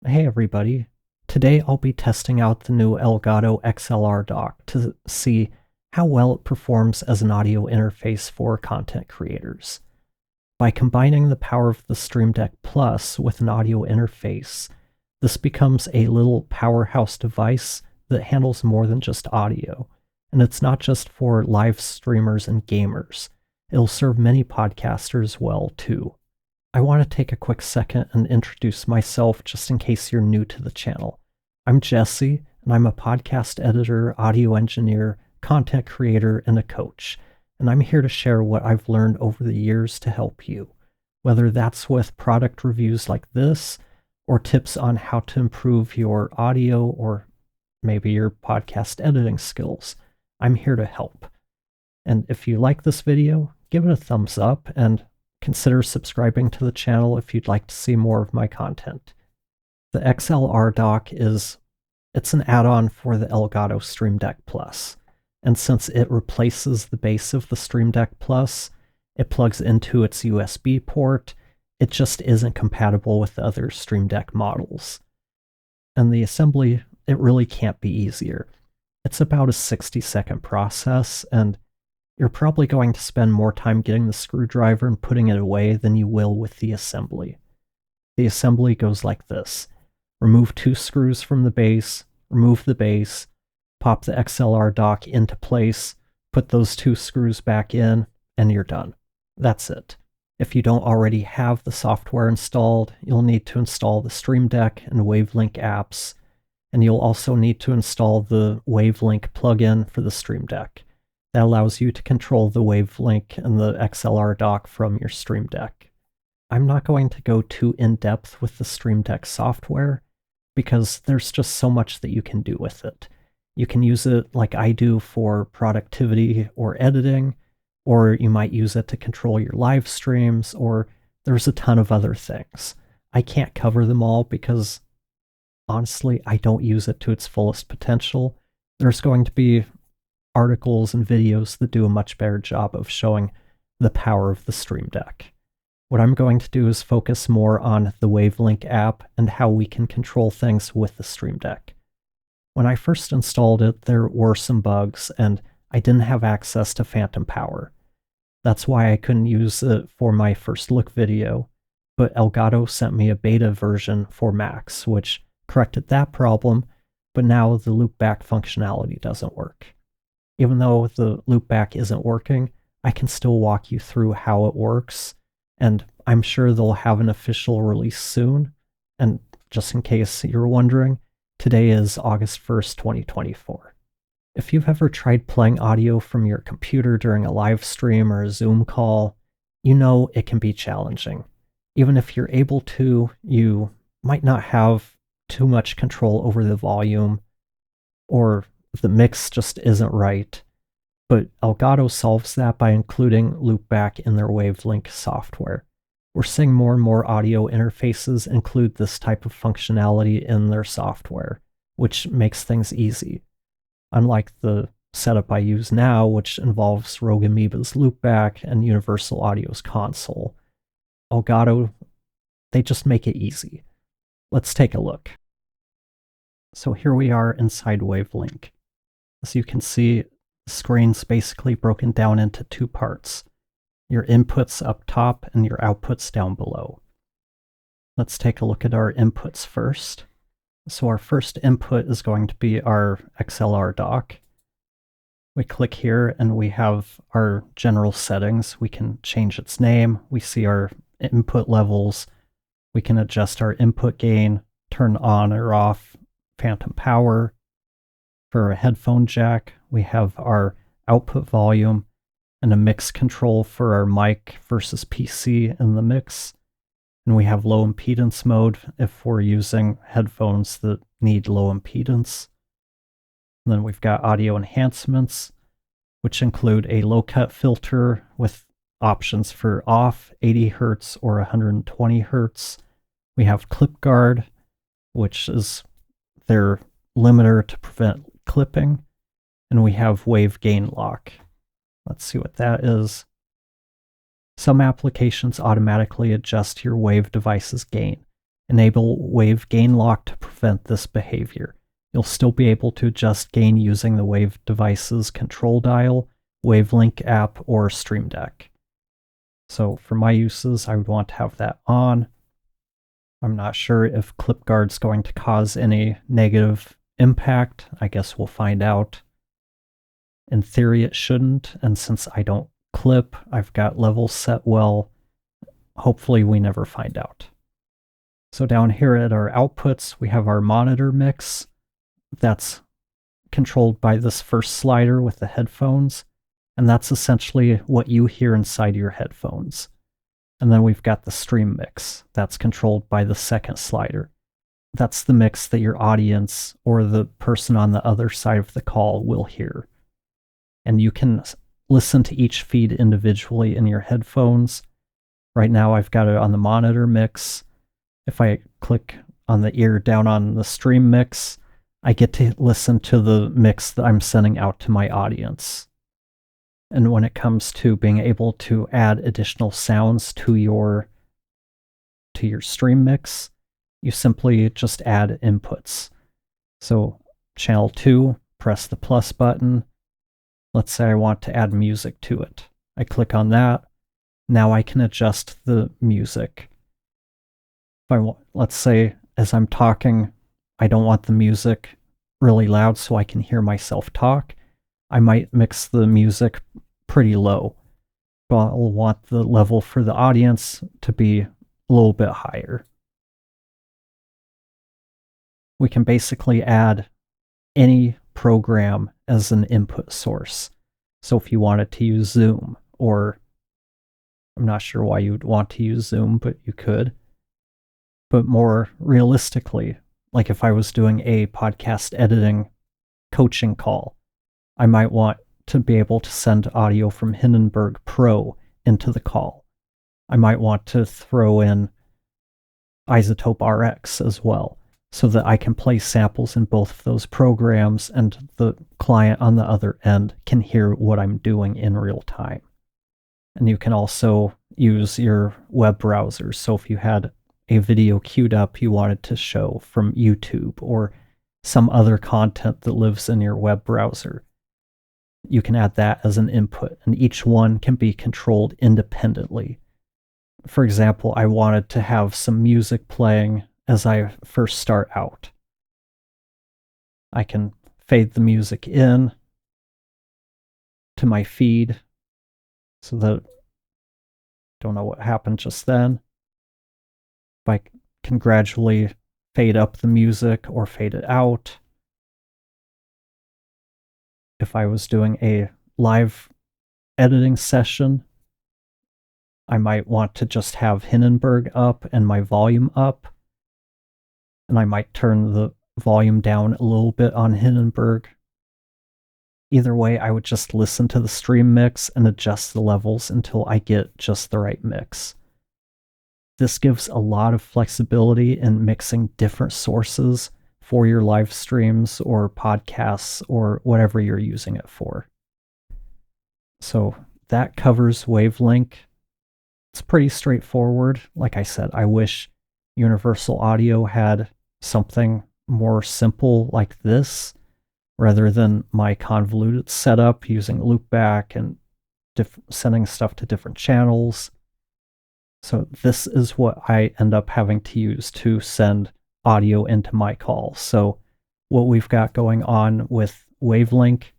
Hey everybody. Today I'll be testing out the new Elgato XLR Dock to see how well it performs as an audio interface for content creators. By combining the power of the Stream Deck Plus with an audio interface, this becomes a little powerhouse device that handles more than just audio. And it's not just for live streamers and gamers. It'll serve many podcasters well too. I want to take a quick second and introduce myself just in case you're new to the channel. I'm Jesse, and I'm a podcast editor, audio engineer, content creator, and a coach. And I'm here to share what I've learned over the years to help you, whether that's with product reviews like this, or tips on how to improve your audio or maybe your podcast editing skills. I'm here to help. And if you like this video, give it a thumbs up and consider subscribing to the channel if you'd like to see more of my content. The XLR Dock it's an add-on for the Elgato Stream Deck Plus, and since it replaces the base of the Stream Deck Plus, it plugs into its USB port. It just isn't compatible with the other Stream Deck models. And the assembly, it really can't be easier. It's about a 60-second process, and you're probably going to spend more time getting the screwdriver and putting it away than you will with the assembly. The assembly goes like this. Remove 2 screws from the base, remove the base, pop the XLR dock into place, put those 2 screws back in, and you're done. That's it. If you don't already have the software installed, you'll need to install the Stream Deck and Wavelength apps, and you'll also need to install the Wavelength plugin for the Stream Deck. That allows you to control the Wavelength and the XLR dock from your Stream Deck. I'm not going to go too in-depth with the Stream Deck software because there's just so much that you can do with it. You can use it like I do for productivity or editing, or you might use it to control your live streams, or there's a ton of other things. I can't cover them all because honestly, I don't use it to its fullest potential. There's going to be articles and videos that do a much better job of showing the power of the Stream Deck. What I'm going to do is focus more on the Wavelength app and how we can control things with the Stream Deck. When I first installed it, there were some bugs, and I didn't have access to phantom power. That's why I couldn't use it for my first look video, but Elgato sent me a beta version for Macs, which corrected that problem, but now the loopback functionality doesn't work. Even though the loopback isn't working, I can still walk you through how it works, and I'm sure they'll have an official release soon. And just in case you're wondering, today is August 1st, 2024. If you've ever tried playing audio from your computer during a live stream or a Zoom call, you know it can be challenging. Even if you're able to, you might not have too much control over the volume, or the mix just isn't right. But Elgato solves that by including loopback in their Wavelength software. We're seeing more and more audio interfaces include this type of functionality in their software, which makes things easy. Unlike the setup I use now, which involves Rogue Amoeba's loopback and Universal Audio's console, Elgato, they just make it easy. Let's take a look. So here we are inside Wavelength. As you can see, the screen's basically broken down into 2 parts. Your inputs up top and your outputs down below. Let's take a look at our inputs first. So our first input is going to be our XLR dock. We click here and we have our general settings. We can change its name. We see our input levels. We can adjust our input gain, turn on or off phantom power. For a headphone jack, we have our output volume and a mix control for our mic versus PC in the mix. And we have low impedance mode if we're using headphones that need low impedance. And then we've got audio enhancements, which include a low cut filter with options for off, 80 Hz or 120 Hz. We have clip guard, which is their limiter to prevent clipping, and we have wave gain lock. Let's see what that is. Some applications automatically adjust your wave device's gain, Enable wave gain lock to prevent this behavior. You'll still be able to adjust gain using the Wave device's control dial, Wavelength app, or Stream Deck. So for my uses, I would want to have that on. I'm not sure if ClipGuard's going to cause any negative impact. I guess we'll find out. In theory, it shouldn't, and since I don't clip, I've got levels set well. Hopefully we never find out. So down here at our outputs, we have our monitor mix. That's controlled by this first slider with the headphones, and that's essentially what you hear inside your headphones. And then we've got the stream mix. That's controlled by the second slider. That's the mix that your audience or the person on the other side of the call will hear. And you can listen to each feed individually in your headphones. Right now I've got it on the monitor mix. If I click on the ear down on the stream mix, I get to listen to the mix that I'm sending out to my audience. And when it comes to being able to add additional sounds to your stream mix, you simply just add inputs. So channel 2, press the plus button. Let's say I want to add music to it. I click on that. Now I can adjust the music. If I want, let's say as I'm talking, I don't want the music really loud so I can hear myself talk. I might mix the music pretty low. But I'll want the level for the audience to be a little bit higher. We can basically add any program as an input source. So if you wanted to use Zoom, or I'm not sure why you would want to use Zoom, but you could. But more realistically, like if I was doing a podcast editing coaching call, I might want to be able to send audio from Hindenburg Pro into the call. I might want to throw in Isotope RX as well, so that I can play samples in both of those programs and the client on the other end can hear what I'm doing in real time. And you can also use your web browser. So if you had a video queued up you wanted to show from YouTube or some other content that lives in your web browser, you can add that as an input, and each one can be controlled independently. For example, I wanted to have some music playing as I first start out. I can fade the music in to my feed so that, don't know what happened just then. If I can gradually fade up the music or fade it out. If I was doing a live editing session, I might want to just have Hindenburg up and my volume up. And I might turn the volume down a little bit on Hindenburg. Either way, I would just listen to the stream mix and adjust the levels until I get just the right mix. This gives a lot of flexibility in mixing different sources for your live streams or podcasts or whatever you're using it for. So that covers Wavelength. It's pretty straightforward. Like I said, I wish Universal Audio had something more simple like this, rather than my convoluted setup using loopback and sending stuff to different channels. So this is what I end up having to use to send audio into my call. So what we've got going on with Wavelength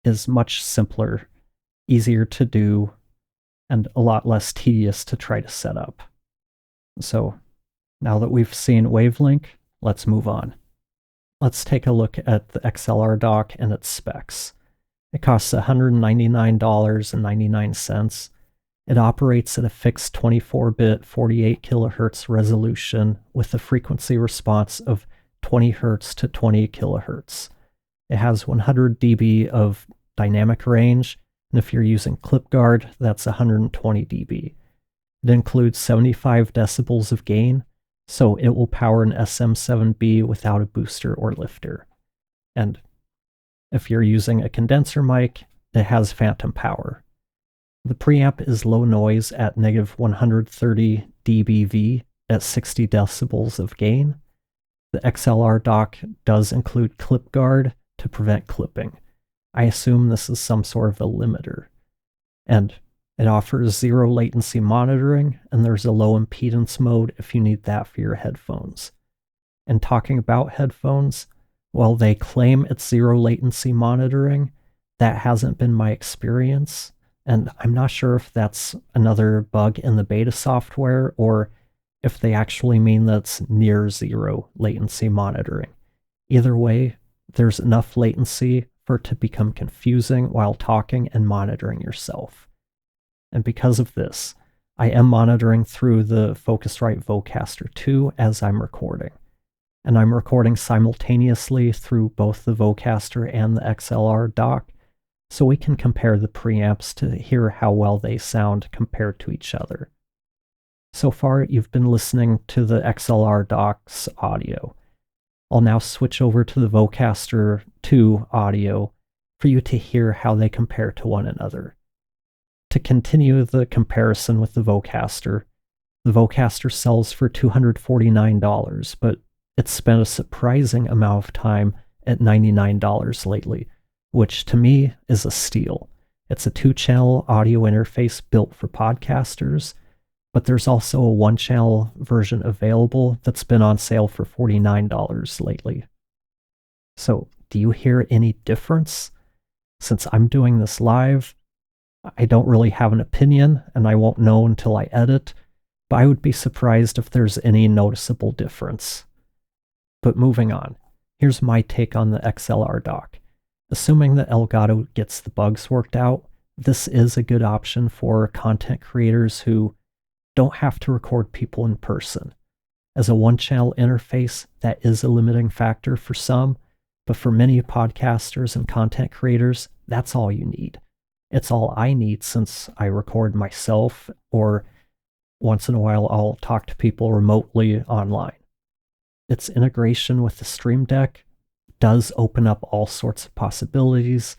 is much simpler, easier to do, and a lot less tedious to try to set up. So now that we've seen Wavelength, let's move on. Let's take a look at the XLR Dock and its specs. It costs $199.99. It operates at a fixed 24-bit 48 kHz resolution with a frequency response of 20 Hz to 20 kHz. It has 100 dB of dynamic range, and if you're using ClipGuard, that's 120 dB. It includes 75 decibels of gain, so it will power an SM7B without a booster or lifter. And if you're using a condenser mic, it has phantom power. The preamp is low noise at -130 dBV, at 60 decibels of gain. The XLR dock does include clip guard to prevent clipping. I assume this is some sort of a limiter. And it offers zero latency monitoring, and there's a low impedance mode if you need that for your headphones. And talking about headphones, while they claim it's zero latency monitoring, that hasn't been my experience. And I'm not sure if that's another bug in the beta software or if they actually mean that's near zero latency monitoring. Either way, there's enough latency for it to become confusing while talking and monitoring yourself. And because of this, I am monitoring through the Focusrite Vocaster 2 as I'm recording. And I'm recording simultaneously through both the Vocaster and the XLR dock, so we can compare the preamps to hear how well they sound compared to each other. So far, you've been listening to the XLR dock's audio. I'll now switch over to the Vocaster 2 audio for you to hear how they compare to one another. To continue the comparison with the Vocaster sells for $249, but it's spent a surprising amount of time at $99 lately, which to me is a steal. It's a 2-channel audio interface built for podcasters, but there's also a 1-channel version available that's been on sale for $49 lately. So, do you hear any difference? Since I'm doing this live, I don't really have an opinion, and I won't know until I edit, but I would be surprised if there's any noticeable difference. But moving on, here's my take on the XLR dock. Assuming that Elgato gets the bugs worked out, this is a good option for content creators who don't have to record people in person. As a 1-channel interface, that is a limiting factor for some, but for many podcasters and content creators, that's all you need. It's all I need since I record myself, or once in a while I'll talk to people remotely online. Its integration with the Stream Deck does open up all sorts of possibilities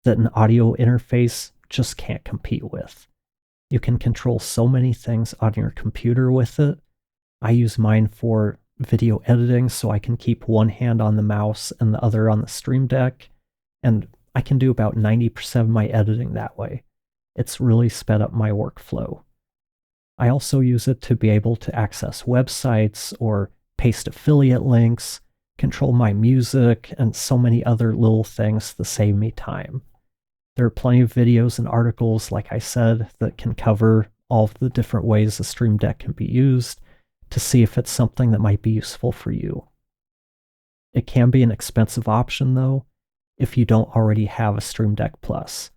that an audio interface just can't compete with. You can control so many things on your computer with it. I use mine for video editing so I can keep one hand on the mouse and the other on the Stream Deck, and I can do about 90% of my editing that way. It's really sped up my workflow. I also use it to be able to access websites or paste affiliate links, control my music, and so many other little things to save me time. There are plenty of videos and articles, like I said, that can cover all of the different ways the Stream Deck can be used to see if it's something that might be useful for you. It can be an expensive option, though, if you don't already have a Stream Deck Plus.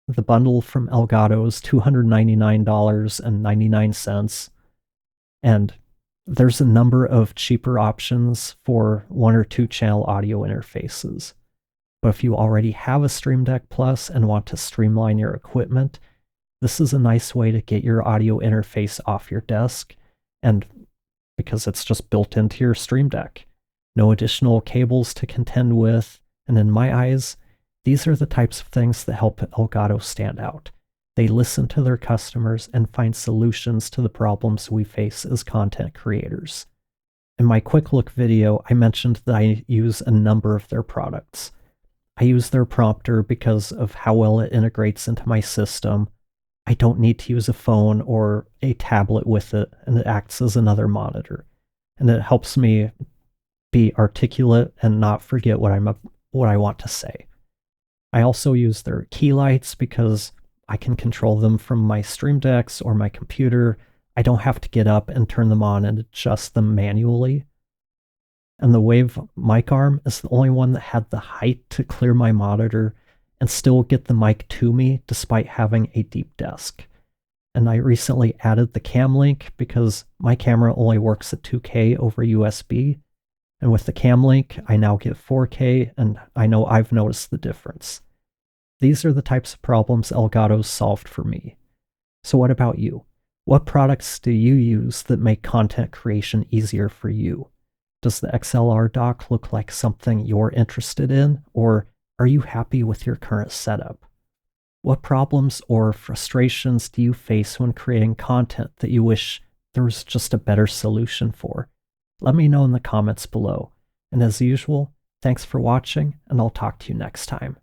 The bundle from Elgato is $299.99, and there's a number of cheaper options for 1 or 2-channel audio interfaces. But if you already have a Stream Deck Plus and want to streamline your equipment, this is a nice way to get your audio interface off your desk, and because it's just built into your Stream Deck. No additional cables to contend with, and in my eyes, these are the types of things that help Elgato stand out. They listen to their customers and find solutions to the problems we face as content creators. In my quick look video, I mentioned that I use a number of their products. I use their prompter because of how well it integrates into my system. I don't need to use a phone or a tablet with it, and it acts as another monitor. And it helps me be articulate and not forget what I want to say. I also use their key lights because I can control them from my Stream Decks or my computer. I don't have to get up and turn them on and adjust them manually. And the Wave mic arm is the only one that had the height to clear my monitor and still get the mic to me despite having a deep desk. And I recently added the cam link because my camera only works at 2K over USB. And with the cam link, I now get 4K, and I know I've noticed the difference. These are the types of problems Elgato's solved for me. So what about you? What products do you use that make content creation easier for you? Does the XLR dock look like something you're interested in, or are you happy with your current setup? What problems or frustrations do you face when creating content that you wish there's just a better solution for? Let me know in the comments below. And as usual, thanks for watching, and I'll talk to you next time.